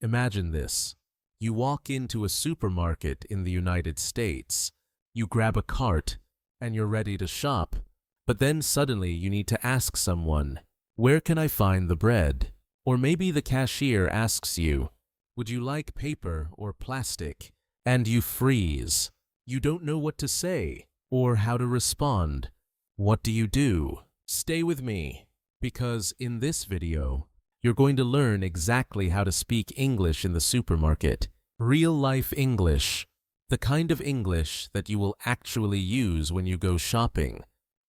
Imagine this. You walk into a supermarket in the United States. You grab a cart, and you're ready to shop. But then suddenly you need to ask someone, "Where can I find the bread?" Or maybe the cashier asks you, "Would you like paper or plastic?" And you freeze. You don't know what to say or how to respond. What do you do? Stay with me, because in this video, you're going to learn exactly how to speak English in the supermarket. Real-life English, the kind of English that you will actually use when you go shopping.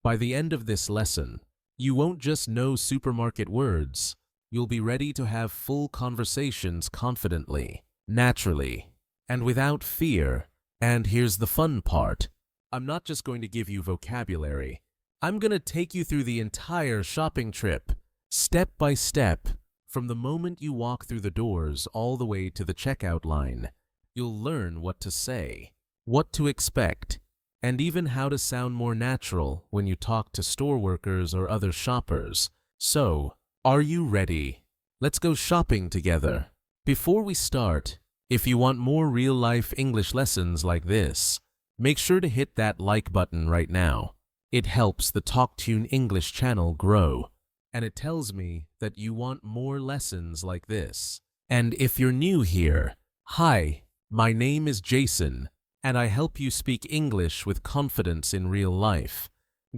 By the end of this lesson, you won't just know supermarket words. You'll be ready to have full conversations confidently, naturally, and without fear. And here's the fun part. I'm not just going to give you vocabulary. I'm going to take you through the entire shopping trip, step by step, from the moment you walk through the doors all the way to the checkout line. You'll learn what to say, what to expect, and even how to sound more natural when you talk to store workers or other shoppers. So, are you ready? Let's go shopping together. Before we start, if you want more real-life English lessons like this, make sure to hit that like button right now. It helps the TalkTune English channel grow, and it tells me that you want more lessons like this. And if you're new here, hi, my name is Jason, and I help you speak English with confidence in real life.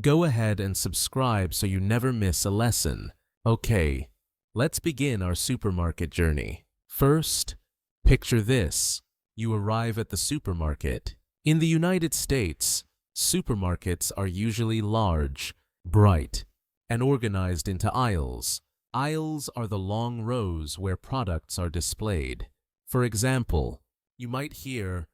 Go ahead and subscribe so you never miss a lesson. Okay, let's begin our supermarket journey. First, picture this. You arrive at the supermarket. In the United States, supermarkets are usually large, bright, and organized into aisles. Aisles are the long rows where products are displayed. For example, you might hear,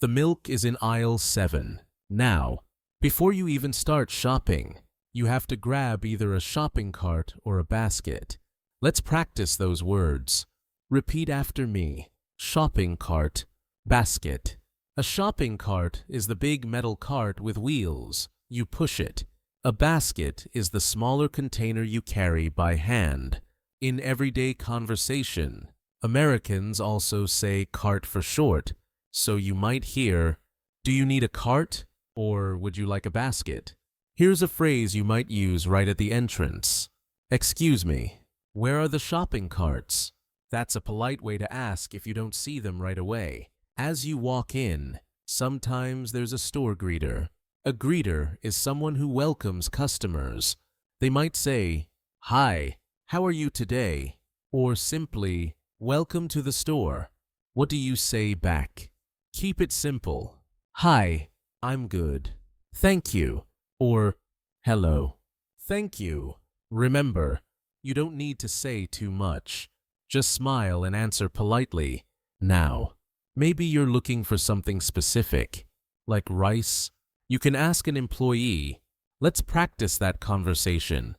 "The milk is in aisle 7. Now, before you even start shopping, you have to grab either a shopping cart or a basket. Let's practice those words. Repeat after me. Shopping cart, basket. A shopping cart is the big metal cart with wheels. You push it. A basket is the smaller container you carry by hand. In everyday conversation, Americans also say cart for short, so you might hear, "Do you need a cart?" or "Would you like a basket?" Here's a phrase you might use right at the entrance. "Excuse me, where are the shopping carts?" That's a polite way to ask if you don't see them right away. As you walk in, sometimes there's a store greeter. A greeter is someone who welcomes customers. They might say, "Hi, how are you today?" Or simply, "Welcome to the store." What do you say back? Keep it simple. "Hi, I'm good. Thank you." Or, "Hello. Thank you." Remember, you don't need to say too much. Just smile and answer politely. Now, maybe you're looking for something specific, like rice. You can ask an employee. Let's practice that conversation.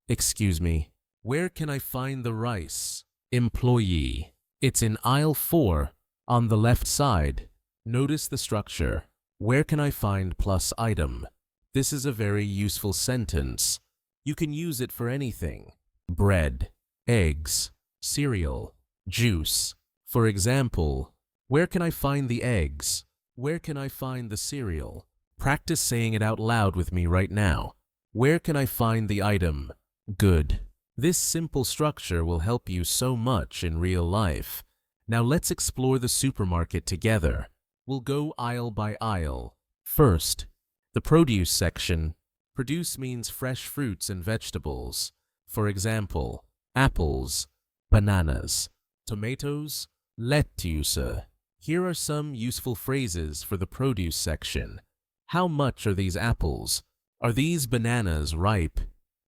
Excuse me, where can I find the rice? Employee, it's in aisle 4, on the left side. Notice the structure. Where can I find plus item? This is a very useful sentence. You can use it for anything. Bread, eggs, cereal, juice. For example, where can I find the eggs? Where can I find the cereal? Practice saying it out loud with me right now. Where can I find the item? Good. This simple structure will help you so much in real life. Now let's explore the supermarket together. We'll go aisle by aisle. First, the produce section. Produce means fresh fruits and vegetables. For example, apples, bananas, tomatoes, lettuce. Here are some useful phrases for the produce section. How much are these apples? Are these bananas ripe?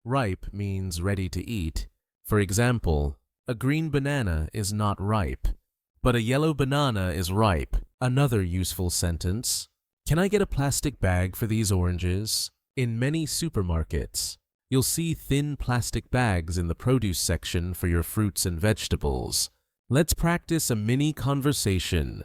Ripe means ready to eat. For example, a green banana is not ripe, but a yellow banana is ripe. Another useful sentence. Can I get a plastic bag for these oranges? In many supermarkets, you'll see thin plastic bags in the produce section for your fruits and vegetables. Let's practice a mini conversation.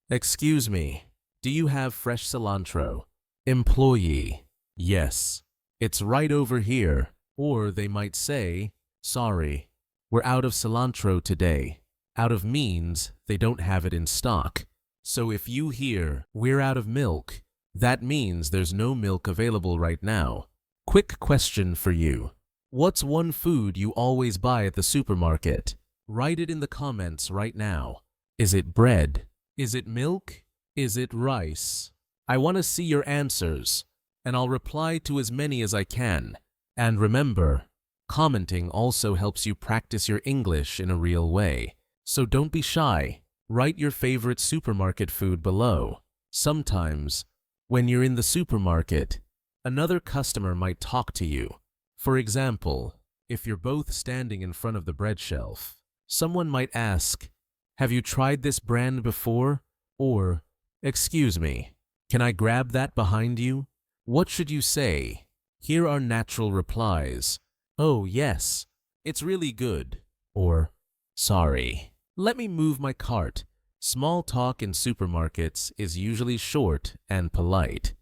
Excuse me, do you have fresh cilantro? Employee, yes, it's right over here. Or they might say, "Sorry, We're out of cilantro today. Out of means they don't have it in stock. So if you hear, we're out of milk, that means there's no milk available right now. Quick question for you. What's one food you always buy at the supermarket? Write it in the comments right now. Is it bread? Is it milk? Is it rice? I want to see your answers, and I'll reply to as many as I can. And remember, commenting also helps you practice your English in a real way. So don't be shy. Write your favorite supermarket food below. Sometimes, when you're in the supermarket, another customer might talk to you. For example, if you're both standing in front of the bread shelf, someone might ask, "Have you tried this brand before?" Or, "Excuse me, can I grab that behind you?" What should you say? Here are natural replies. "Oh, yes, it's really good." Or, "Sorry, let me move my cart." Small talk in supermarkets is usually short and polite.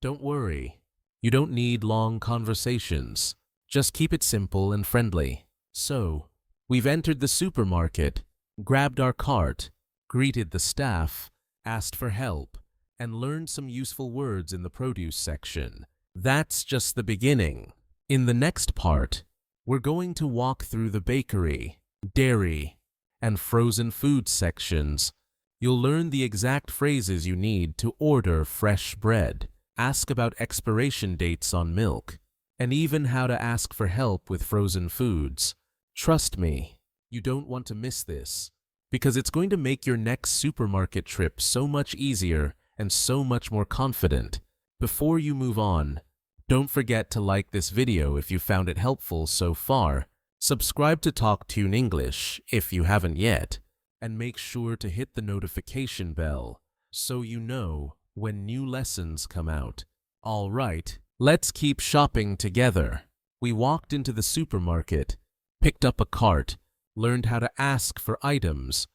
Don't worry, you don't need long conversations. Just keep it simple and friendly. So, we've entered the supermarket, grabbed our cart, greeted the staff, asked for help, and learned some useful words in the produce section. That's just the beginning. In the next part, we're going to walk through the bakery, dairy, and frozen food sections. You'll learn the exact phrases you need to order fresh bread, ask about expiration dates on milk, and even how to ask for help with frozen foods. Trust me, you don't want to miss this, because it's going to make your next supermarket trip so much easier and so much more confident. Before you move on, don't forget to like this video if you found it helpful so far. Subscribe to TalkTune English if you haven't yet, and make sure to hit the notification bell so you know when new lessons come out. All right, let's keep shopping together. We walked into the supermarket, picked up a cart, learned how to ask for items,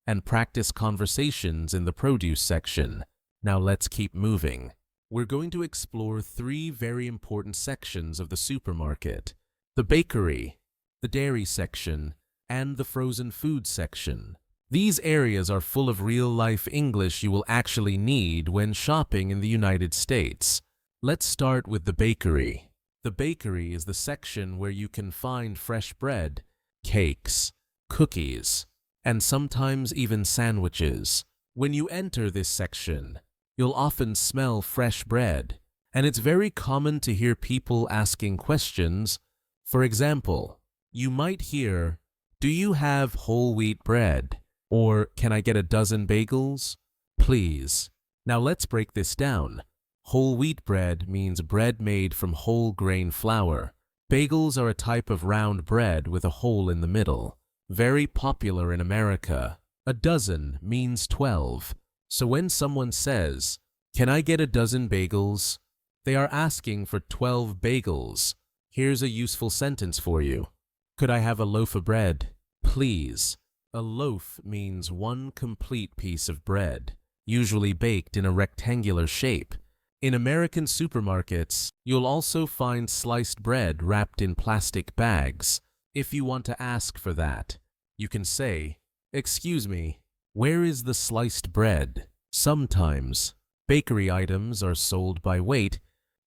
and practice conversations in the produce section. Now let's keep moving. We're going to explore 3 very important sections of the supermarket: the bakery, the dairy section, and the frozen food section. These areas are full of real-life English you will actually need when shopping in the United States. Let's start with the bakery. The bakery is the section where you can find fresh bread, cakes, cookies, and sometimes even sandwiches. When you enter this section, you'll often smell fresh bread, and it's very common to hear people asking questions. For example, you might hear, "Do you have whole wheat bread?" Or, "Can I get a dozen bagels?" Please. Now let's break this down. Whole wheat bread means bread made from whole grain flour. Bagels are a type of round bread with a hole in the middle. Very popular in America. A dozen means 12. So when someone says, "Can I get a dozen bagels?" they are asking for 12 bagels. Here's a useful sentence for you. "Could I have a loaf of bread, please?" A loaf means one complete piece of bread, usually baked in a rectangular shape. In American supermarkets, you'll also find sliced bread wrapped in plastic bags. If you want to ask for that, you can say, "Excuse me, where is the sliced bread?" Sometimes, bakery items are sold by weight.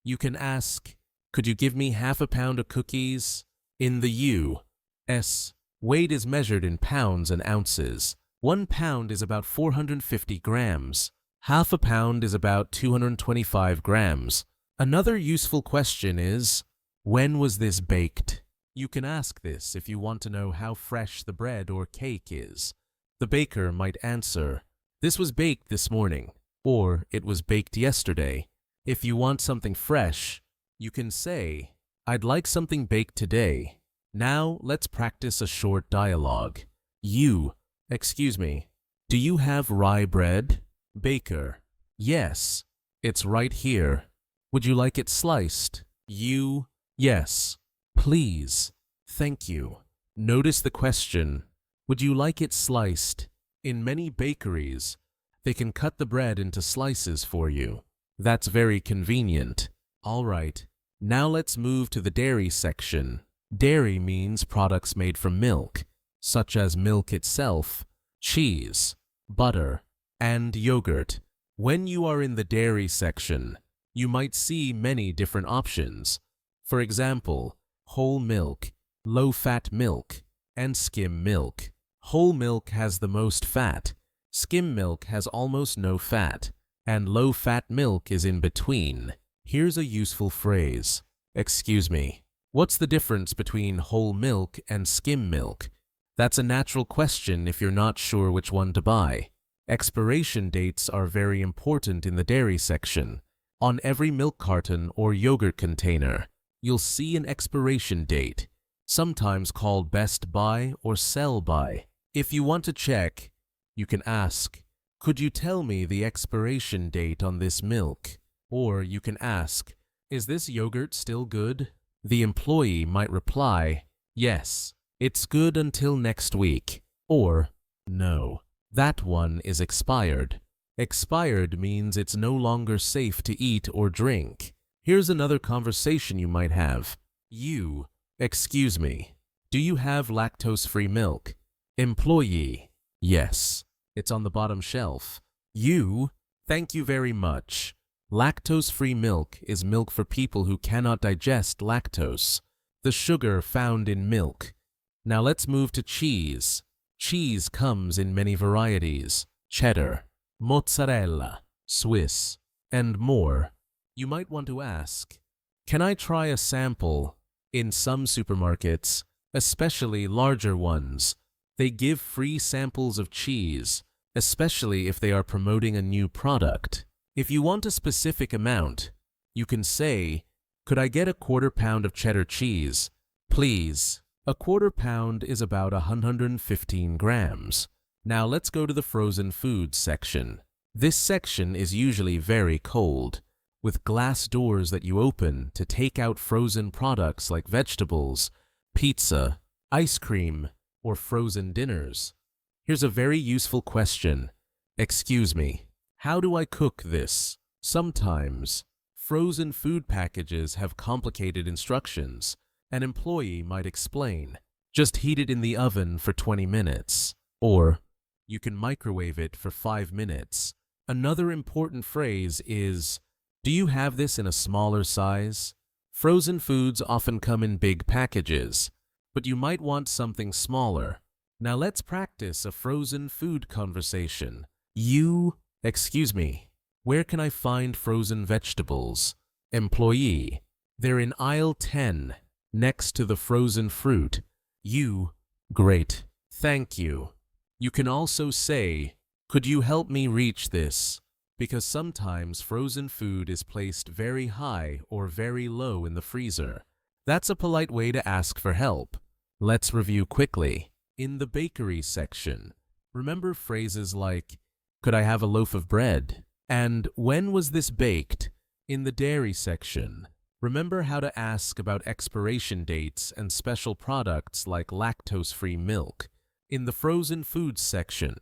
You can ask, "Could you give me half a pound of cookies?" In the U.S., weight is measured in pounds and ounces. 1 pound is about 450 grams. Half a pound is about 225 grams. Another useful question is, when was this baked? You can ask this if you want to know how fresh the bread or cake is. The baker might answer, "This was baked this morning," or "It was baked yesterday." If you want something fresh, you can say, "I'd like something baked today." Now let's practice a short dialogue. Excuse me, do you have rye bread? Baker, yes, it's right here. Would you like it sliced? Yes, please, thank you. Notice the question, would you like it sliced? In many bakeries, they can cut the bread into slices for you. That's very convenient. All right, now let's move to the dairy section. Dairy means products made from milk. such as milk itself, cheese, butter, and yogurt. When you are in the dairy section, you might see many different options. For example, whole milk, low-fat milk, and skim milk. Whole milk has the most fat, skim milk has almost no fat, and low-fat milk is in between. Here's a useful phrase. Excuse me, what's the difference between whole milk and skim milk? That's a natural question if you're not sure which one to buy. Expiration dates are very important in the dairy section. On every milk carton or yogurt container, you'll see an expiration date, sometimes called best by or sell by. If you want to check, you can ask, "Could you tell me the expiration date on this milk?" Or you can ask, "Is this yogurt still good?" The employee might reply, "Yes, it's good until next week," or "No, that one is expired." Expired means it's no longer safe to eat or drink. Here's another conversation you might have. Excuse me, do you have lactose-free milk? Employee, yes, it's on the bottom shelf. Thank you very much. Lactose-free milk is milk for people who cannot digest lactose, the sugar found in milk. Now let's move to cheese. Cheese comes in many varieties: cheddar, mozzarella, Swiss, and more. You might want to ask, "Can I try a sample?" In some supermarkets, especially larger ones, they give free samples of cheese, especially if they are promoting a new product. If you want a specific amount, you can say, "Could I get a 1/4 pound of cheddar cheese, please?" A 1/4 pound is about 115 grams. Now let's go to the frozen foods section. This section is usually very cold, with glass doors that you open to take out frozen products like vegetables, pizza, ice cream, or frozen dinners. Here's a very useful question. Excuse me, how do I cook this? Sometimes, frozen food packages have complicated instructions. An employee might explain, "Just heat it in the oven for 20 minutes," or "You can microwave it for 5 minutes." Another important phrase is, "Do you have this in a smaller size?" Frozen foods often come in big packages, but you might want something smaller. Now let's practice a frozen food conversation. Excuse me, where can I find frozen vegetables? Employee, they're in aisle 10, next to the frozen fruit. Great, thank you. You can also say, "Could you help me reach this?" Because sometimes frozen food is placed very high or very low in the freezer. That's a polite way to ask for help. Let's review quickly. In the bakery section, remember phrases like, "Could I have a loaf of bread?" and "When was this baked?" In the dairy section, remember how to ask about expiration dates and special products like lactose-free milk. In the frozen foods section,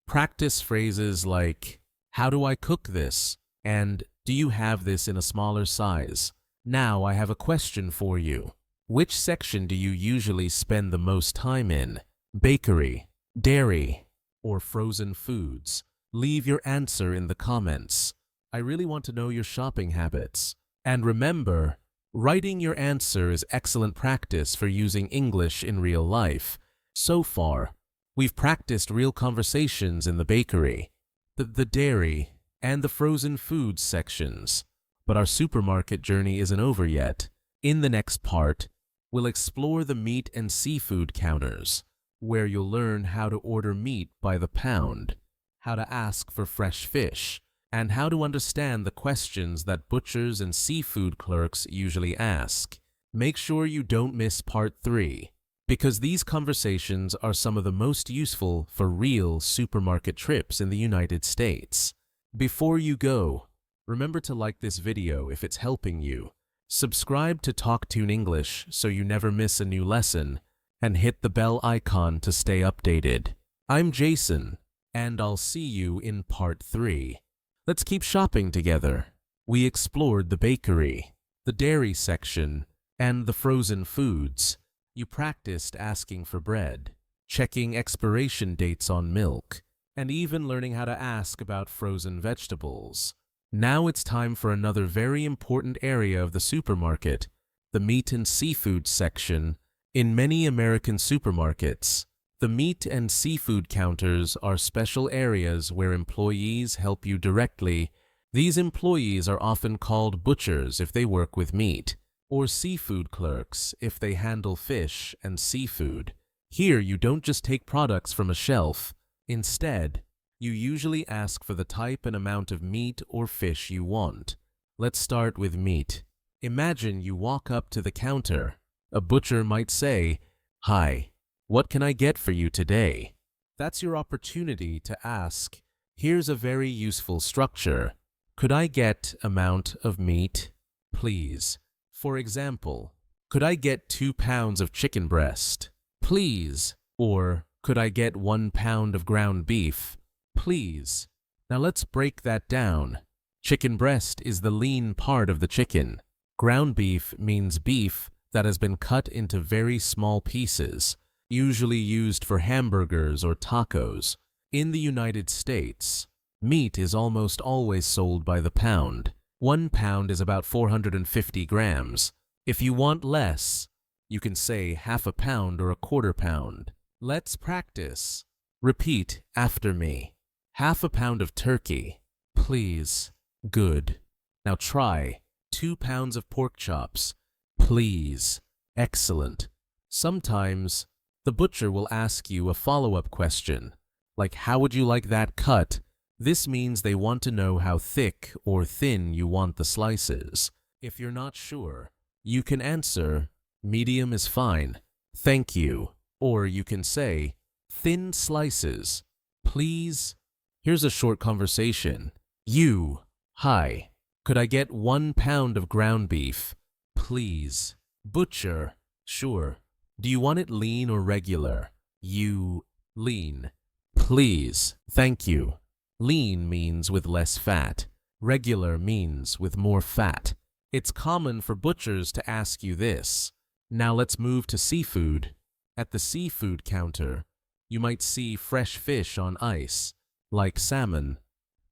practice phrases like, "How do I cook this?" and "Do you have this in a smaller size?" Now I have a question for you. Which section do you usually spend the most time in? Bakery, dairy, or frozen foods? Leave your answer in the comments. I really want to know your shopping habits. And remember, writing your answer is excellent practice for using English in real life. So far, we've practiced real conversations in the bakery, the dairy, and the frozen foods sections. But our supermarket journey isn't over yet. In the next part, we'll explore the meat and seafood counters, where you'll learn how to order meat by the pound, how to ask for fresh fish, and how to understand the questions that butchers and seafood clerks usually ask. Make sure you don't miss part 3, because these conversations are some of the most useful for real supermarket trips in the United States. Before you go, remember to like this video if it's helping you, subscribe to TalkTune English so you never miss a new lesson, and hit the bell icon to stay updated. I'm Jason, and I'll see you in part 3. Let's keep shopping together. We explored the bakery, the dairy section, and the frozen foods. You practiced asking for bread, checking expiration dates on milk, and even learning how to ask about frozen vegetables. Now it's time for another very important area of the supermarket, the meat and seafood section. In many American supermarkets, the meat and seafood counters are special areas where employees help you directly. These employees are often called butchers if they work with meat, or seafood clerks if they handle fish and seafood. Here, you don't just take products from a shelf. Instead, you usually ask for the type and amount of meat or fish you want. Let's start with meat. Imagine you walk up to the counter. A butcher might say, "Hi, what can I get for you today?" That's your opportunity to ask. Here's a very useful structure. Could I get amount of meat, please? For example, could I get 2 pounds of chicken breast, please? Or could I get 1 pound of ground beef, please? Now let's break that down. Chicken breast is the lean part of the chicken. Ground beef means beef that has been cut into very small pieces, usually used for hamburgers or tacos. In the United States, meat is almost always sold by the pound. 1 pound is about 450 grams. If you want less, you can say half a pound or a quarter pound. Let's practice. Repeat after me. Half a pound of turkey, please. Good. Now try. 2 pounds of pork chops, please. Excellent. Sometimes the butcher will ask you a follow-up question, like how would you like that cut? This means they want to know how thick or thin you want the slices. If you're not sure, you can answer, medium is fine, thank you. Or you can say, thin slices, please. Here's a short conversation. You, hi, could I get 1 pound of ground beef, please? Butcher, sure. Do you want it lean or regular? You, lean. Please, thank you. Lean means with less fat. Regular means with more fat. It's common for butchers to ask you this. Now let's move to seafood. At the seafood counter, you might see fresh fish on ice, like salmon,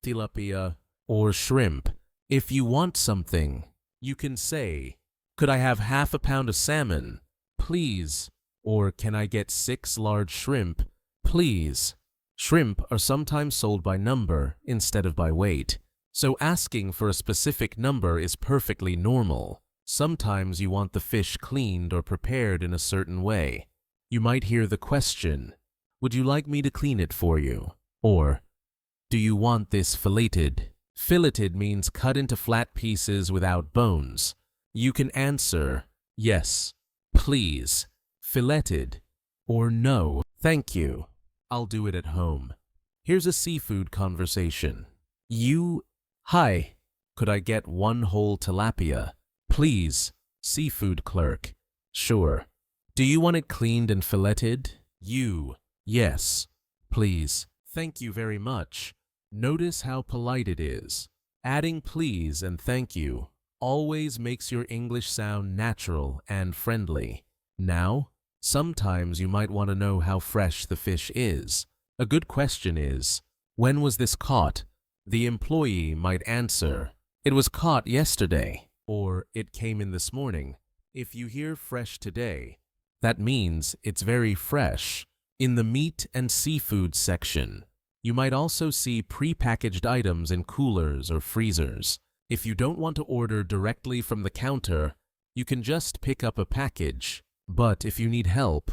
tilapia, or shrimp. If you want something, you can say, could I have half a pound of salmon, please? Or can I get 6 large shrimp, please? Shrimp are sometimes sold by number instead of by weight, so asking for a specific number is perfectly normal. Sometimes you want the fish cleaned or prepared in a certain way. You might hear the question, would you like me to clean it for you? Or, do you want this filleted? Filleted means cut into flat pieces without bones. You can answer, yes, please, filleted, or no, thank you, I'll do it at home. Here's a seafood conversation. You, hi, could I get 1 whole tilapia, please? Seafood clerk, sure. Do you want it cleaned and filleted? You, yes, please. Thank you very much. Notice how polite it is. Adding please and thank you always makes your English sound natural and friendly. Now, sometimes you might want to know how fresh the fish is. A good question is, when was this caught? The employee might answer, it was caught yesterday, or it came in this morning. If you hear fresh today, that means it's very fresh. In the meat and seafood section, you might also see pre-packaged items in coolers or freezers. If you don't want to order directly from the counter, you can just pick up a package. But if you need help,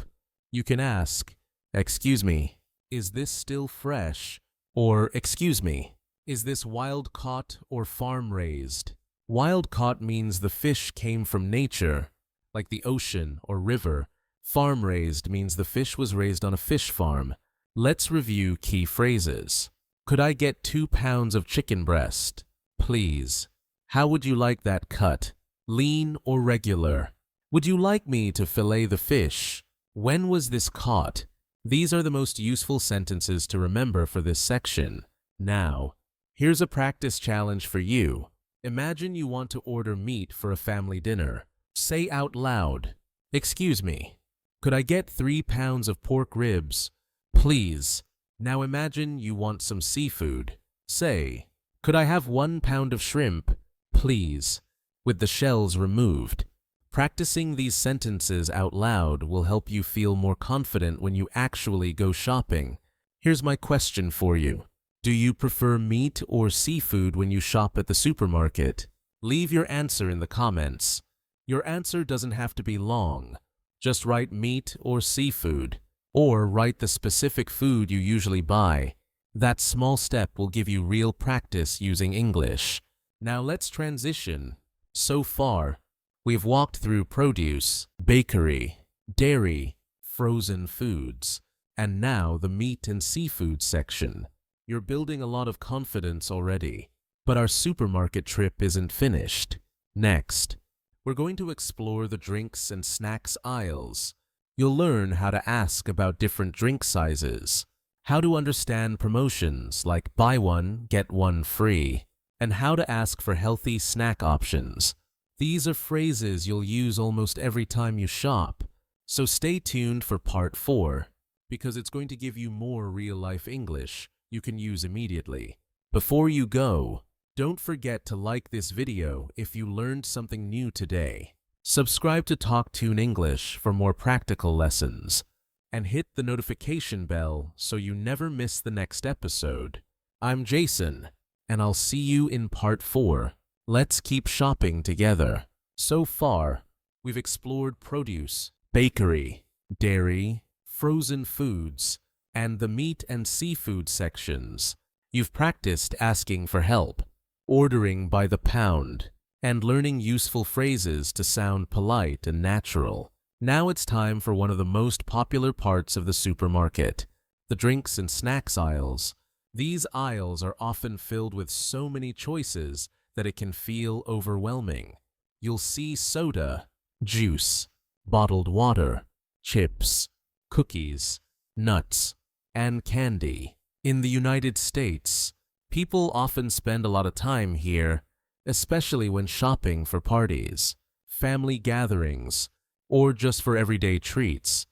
you can ask, excuse me, is this still fresh? Or, excuse me, is this wild-caught or farm-raised? Wild-caught means the fish came from nature, like the ocean or river. Farm-raised means the fish was raised on a fish farm. Let's review key phrases. Could I get 2 pounds of chicken breast, please? How would you like that cut? Lean or regular? Would you like me to fillet the fish? When was this caught? These are the most useful sentences to remember for this section. Now, here's a practice challenge for you. Imagine you want to order meat for a family dinner. Say out loud, excuse me, Could I get 3 pounds of pork ribs, please? Now imagine you want some seafood. Say, could I have 1 pound of shrimp, please, with the shells removed? Practicing these sentences out loud will help you feel more confident when you actually go shopping. Here's my question for you. Do you prefer meat or seafood when you shop at the supermarket? Leave your answer in the comments. Your answer doesn't have to be long. Just write meat or seafood, or write the specific food you usually buy. That small step will give you real practice using English. Now let's transition. So far, we've walked through produce, bakery, dairy, frozen foods, and now the meat and seafood section. You're building a lot of confidence already, but our supermarket trip isn't finished. Next, we're going to explore the drinks and snacks aisles. You'll learn how to ask about different drink sizes, how to understand promotions like buy one, get one free, and how to ask for healthy snack options. These are phrases you'll use almost every time you shop, so stay tuned for part 4, because it's going to give you more real-life English you can use immediately. Before you go, don't forget to like this video if you learned something new today. Subscribe to TalkTune English for more practical lessons, and hit the notification bell so you never miss the next episode. I'm Jason, and I'll see you in part 4. Let's keep shopping together. So far, we've explored produce, bakery, dairy, frozen foods, and the meat and seafood sections. You've practiced asking for help, ordering by the pound, and learning useful phrases to sound polite and natural. Now it's time for one of the most popular parts of the supermarket, the drinks and snacks aisles. These aisles are often filled with so many choices that it can feel overwhelming. You'll see soda, juice, bottled water, chips, cookies, nuts, and candy. In the United States, people often spend a lot of time here, especially when shopping for parties, family gatherings, or just for everyday treats.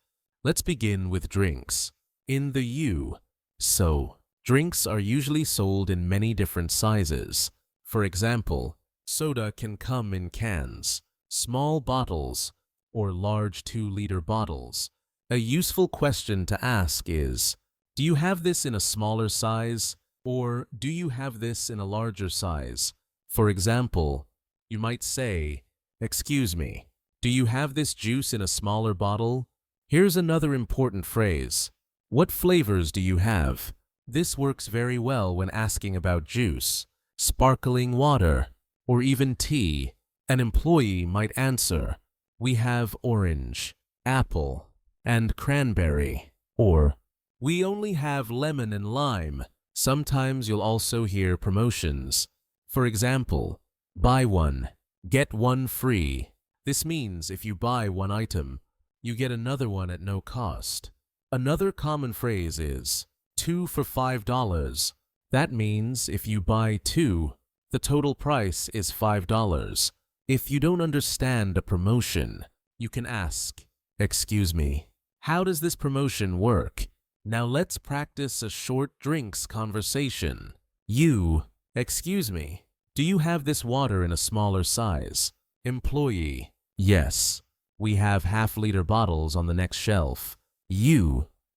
Let's begin with drinks. In the U.S., drinks are usually sold in many different sizes. For example, soda can come in cans, small bottles, or large 2-liter bottles. A useful question to ask is, do you have this in a smaller size, or do you have this in a larger size? For example, you might say, "Excuse me, do you have this juice in a smaller bottle?" Here's another important phrase. What flavors do you have? This works very well when asking about juice, sparkling water, or even tea. An employee might answer, "We have orange, apple, and cranberry," or "We only have lemon and lime." Sometimes you'll also hear promotions. For example, buy one, get one free. This means if you buy one item, you get another one at no cost. Another common phrase is 2 for $5. That means if you buy 2, the total price is $5. If you don't understand a promotion, you can ask, "Excuse me, how does this promotion work?" Now let's practice a short drinks conversation. Excuse me, do you have this water in a smaller size? Employee, yes, we have half-liter bottles on the next shelf.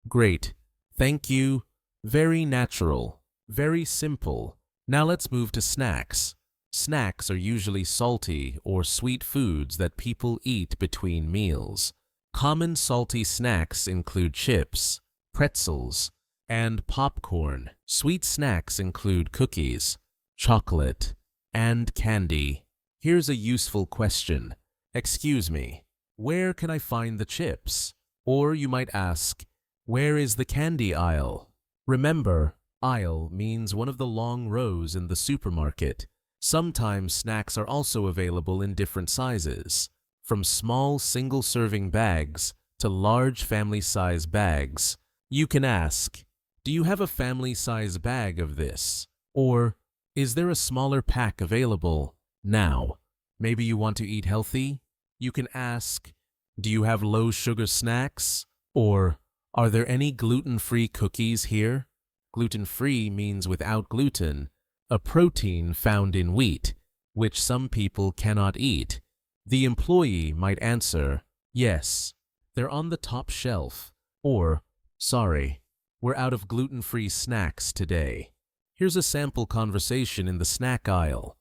Great, thank you, very natural, very simple. Now let's move to snacks. Snacks are usually salty or sweet foods that people eat between meals. Common salty snacks include chips, pretzels, and popcorn. Sweet snacks include cookies, chocolate, and candy. Here's a useful question. Excuse me, where can I find the chips? Or you might ask, where is the candy aisle? Remember, aisle means one of the long rows in the supermarket. Sometimes snacks are also available in different sizes, from small single-serving bags to large family-size bags. You can ask, do you have a family-size bag of this? Or, is there a smaller pack available? Now, maybe you want to eat healthy? You can ask, Do you have low-sugar snacks? Or, are there any gluten-free cookies here? Gluten-free means without gluten, a protein found in wheat, which some people cannot eat. The employee might answer, yes, they're on the top shelf, or, sorry, we're out of gluten-free snacks today. Here's a sample conversation in the snack aisle.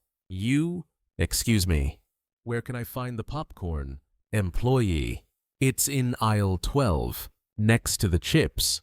Excuse me, where can I find the popcorn? Employee, it's in aisle 12, next to the chips.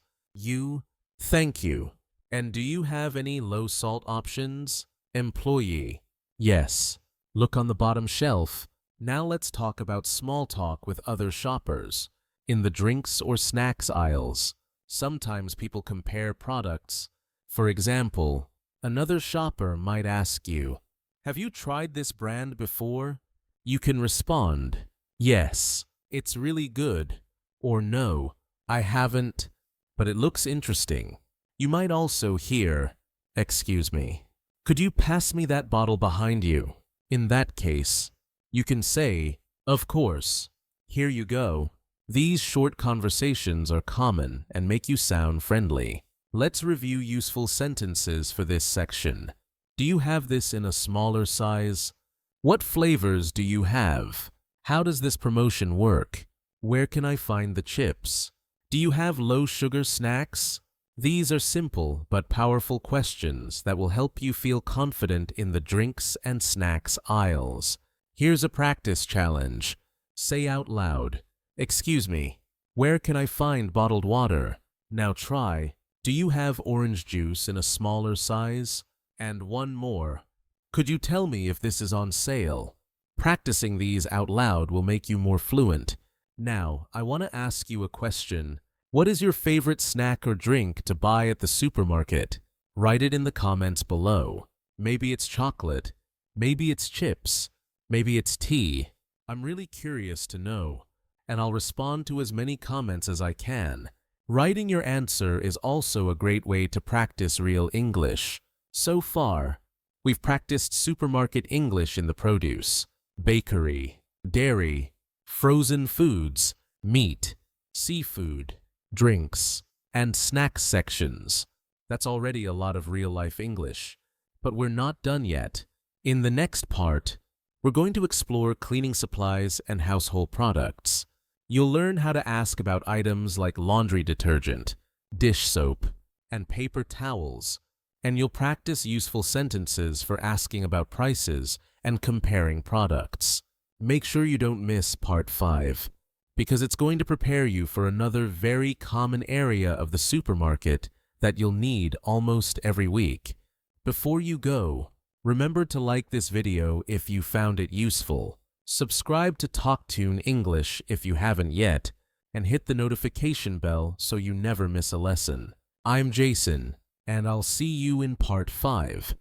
Thank you. And do you have any low-salt options? Employee, yes. Look on the bottom shelf. Now let's talk about small talk with other shoppers. In the drinks or snacks aisles, sometimes people compare products. For example, another shopper might ask you, have you tried this brand before? You can respond, yes, it's really good, or no, I haven't, but it looks interesting. You might also hear, excuse me, could you pass me that bottle behind you? In that case, you can say, of course, here you go. These short conversations are common and make you sound friendly. Let's review useful sentences for this section. Do you have this in a smaller size? What flavors do you have? How does this promotion work? Where can I find the chips? Do you have low-sugar snacks? These are simple but powerful questions that will help you feel confident in the drinks and snacks aisles. Here's a practice challenge. Say out loud, excuse me, where can I find bottled water? Now try, do you have orange juice in a smaller size? And one more. Could you tell me if this is on sale? Practicing these out loud will make you more fluent. Now, I want to ask you a question. What is your favorite snack or drink to buy at the supermarket? Write it in the comments below. Maybe it's chocolate. Maybe it's chips. Maybe it's tea. I'm really curious to know, and I'll respond to as many comments as I can. Writing your answer is also a great way to practice real English. So far, we've practiced supermarket English in the produce, bakery, dairy, frozen foods, meat, seafood, drinks, and snacks sections. That's already a lot of real-life English. But we're not done yet. In the next part, we're going to explore cleaning supplies and household products. You'll learn how to ask about items like laundry detergent, dish soap, and paper towels, and you'll practice useful sentences for asking about prices and comparing products. Make sure you don't miss part 5, because it's going to prepare you for another very common area of the supermarket that you'll need almost every week. Before you go, remember to like this video if you found it useful, subscribe to TalkTune English if you haven't yet, and hit the notification bell so you never miss a lesson. I'm Jason, and I'll see you in part 5.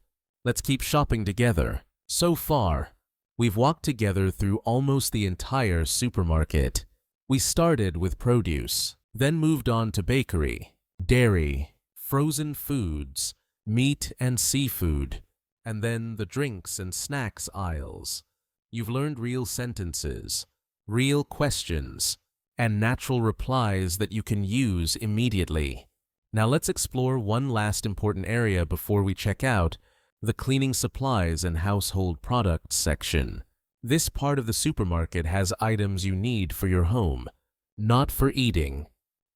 Let's keep shopping together. So far, we've walked together through almost the entire supermarket. We started with produce, then moved on to bakery, dairy, frozen foods, meat and seafood, and then the drinks and snacks aisles. You've learned real sentences, real questions, and natural replies that you can use immediately. Now let's explore one last important area before we check out, the cleaning supplies and household products section. This part of the supermarket has items you need for your home, not for eating.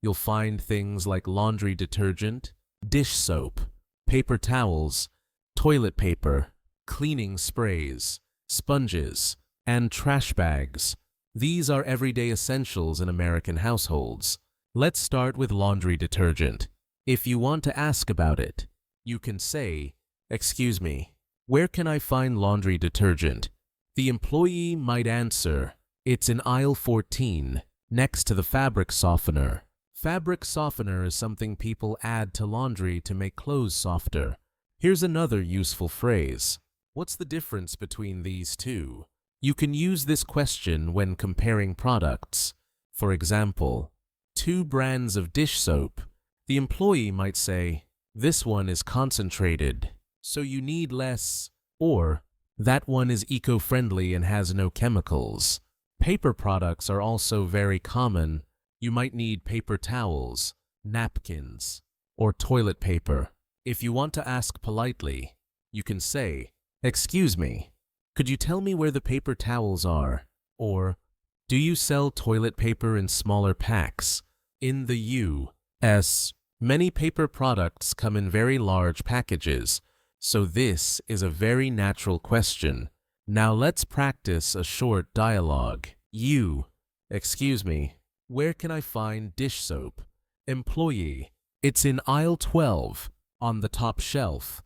You'll find things like laundry detergent, dish soap, paper towels, toilet paper, cleaning sprays, sponges, and trash bags. These are everyday essentials in American households. Let's start with laundry detergent. If you want to ask about it, you can say, excuse me, where can I find laundry detergent? The employee might answer, it's in aisle 14, next to the fabric softener. Fabric softener is something people add to laundry to make clothes softer. Here's another useful phrase. What's the difference between these two? You can use this question when comparing products. For example, 2 brands of dish soap. The employee might say, this one is concentrated, so you need less, or that one is eco-friendly and has no chemicals. Paper products are also very common. You might need paper towels, napkins, or toilet paper. If you want to ask politely, you can say, "Excuse me, could you tell me where the paper towels are?" Or, "Do you sell toilet paper in smaller packs?" In the U.S., many paper products come in very large packages, so this is a very natural question. Now let's practice a short dialogue. Excuse me, where can I find dish soap? Employee, it's in aisle 12, on the top shelf.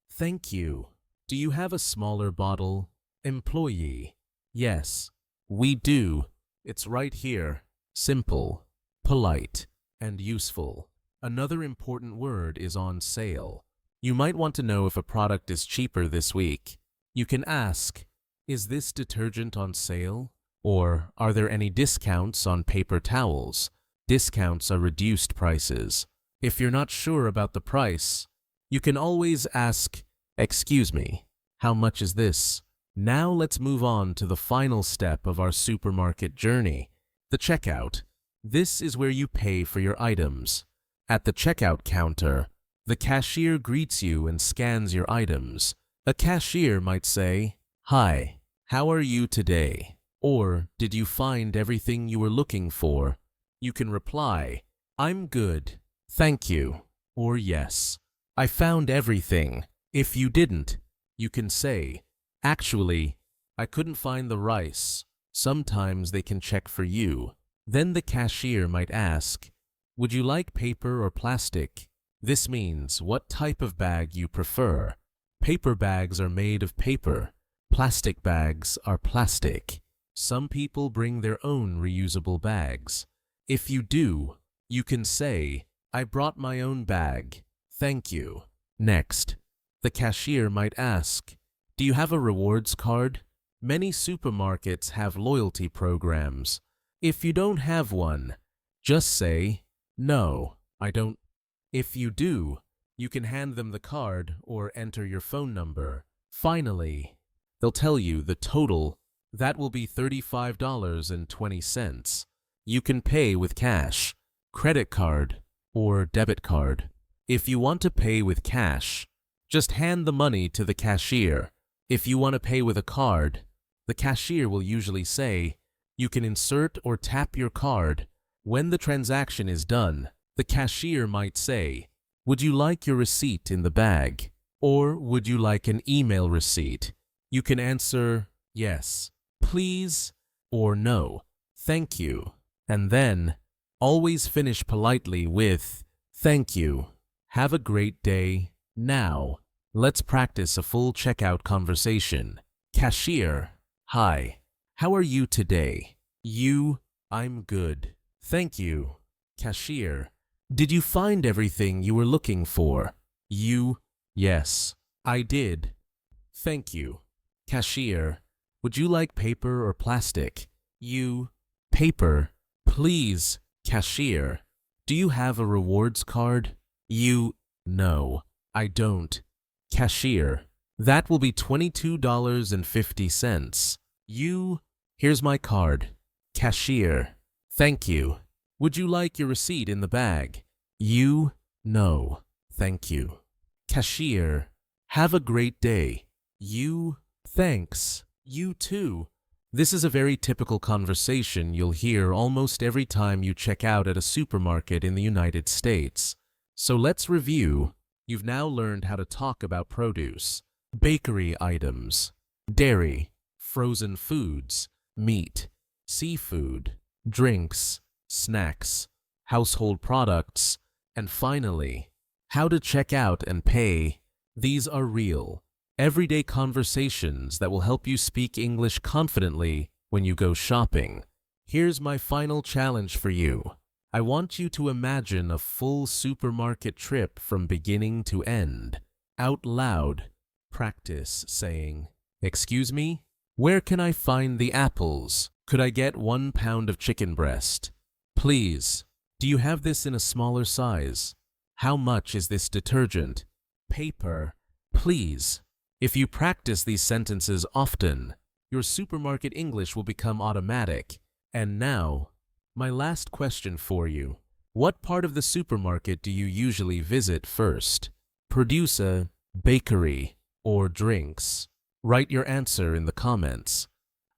Thank you. Do you have a smaller bottle? Employee, yes, we do. It's right here. Simple, polite, and useful. Another important word is on sale. You might want to know if a product is cheaper this week. You can ask, "Is this detergent on sale?" Or, "Are there any discounts on paper towels?" Discounts are reduced prices. If you're not sure about the price, you can always ask, "Excuse me, how much is this?" Now let's move on to the final step of our supermarket journey, the checkout. This is where you pay for your items. At the checkout counter, the cashier greets you and scans your items. A cashier might say, "Hi, how are you today?" Or, "Did you find everything you were looking for?" You can reply, "I'm good, thank you," or "Yes, I found everything." If you didn't, you can say, "Actually, I couldn't find the rice." Sometimes they can check for you. Then the cashier might ask, "Would you like paper or plastic?" This means what type of bag you prefer. Paper bags are made of paper. Plastic bags are plastic. Some people bring their own reusable bags. If you do, you can say, "I brought my own bag. Thank you." Next, the cashier might ask, "Do you have a rewards card?" Many supermarkets have loyalty programs. If you don't have one, just say, "No, I don't." If you do, you can hand them the card or enter your phone number. Finally, they'll tell you the total. That will be $35.20. You can pay with cash, credit card, or debit card. If you want to pay with cash, just hand the money to the cashier. If you want to pay with a card, the cashier will usually say, "You can insert or tap your card." When the transaction is done, the cashier might say, "Would you like your receipt in the bag?" Or would you like an email receipt? You can answer, "Yes, please," or "No, thank you." And then, always finish politely with, "Thank you. Have a great day." Now, let's practice a full checkout conversation. Cashier, "Hi, how are you today?" I'm good, thank you." Cashier, "Did you find everything you were looking for?" Yes, I did. Thank you." Cashier, "Would you like paper or plastic?" Paper, please." Cashier, "Do you have a rewards card?" No, I don't." Cashier, "That will be $22.50. Here's my card." Cashier, "Thank you. Would you like your receipt in the bag?" No, thank you." Cashier, "Have a great day." Thanks. You too. This is a very typical conversation you'll hear almost every time you check out at a supermarket in the United States. So let's review. You've now learned how to talk about produce, bakery items, dairy, frozen foods, meat, seafood, drinks, snacks, household products, and finally, how to check out and pay. These are real, everyday conversations that will help you speak English confidently when you go shopping. Here's my final challenge for you. I want you to imagine a full supermarket trip from beginning to end. Out loud, practice saying, "Excuse me, where can I find the apples? Could I get 1 pound of chicken breast? Please, do you have this in a smaller size? How much is this detergent? Paper, please." If you practice these sentences often, your supermarket English will become automatic. And now, my last question for you. What part of the supermarket do you usually visit first? Producer, bakery, or drinks? Write your answer in the comments.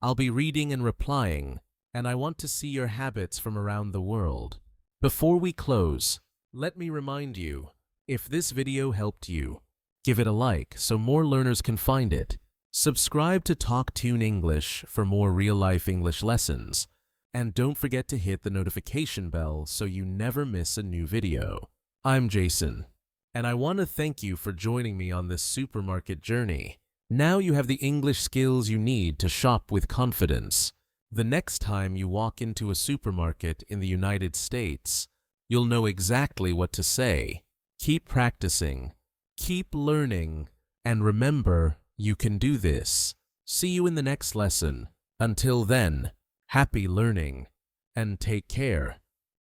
I'll be reading and replying, and I want to see your habits from around the world. Before we close, let me remind you, if this video helped you, give it a like so more learners can find it. Subscribe to TalkTune English for more real-life English lessons. And don't forget to hit the notification bell so you never miss a new video. I'm Jason, and I want to thank you for joining me on this supermarket journey. Now you have the English skills you need to shop with confidence. The next time you walk into a supermarket in the United States, you'll know exactly what to say. Keep practicing, keep learning, and remember, you can do this. See you in the next lesson. Until then, happy learning, and take care.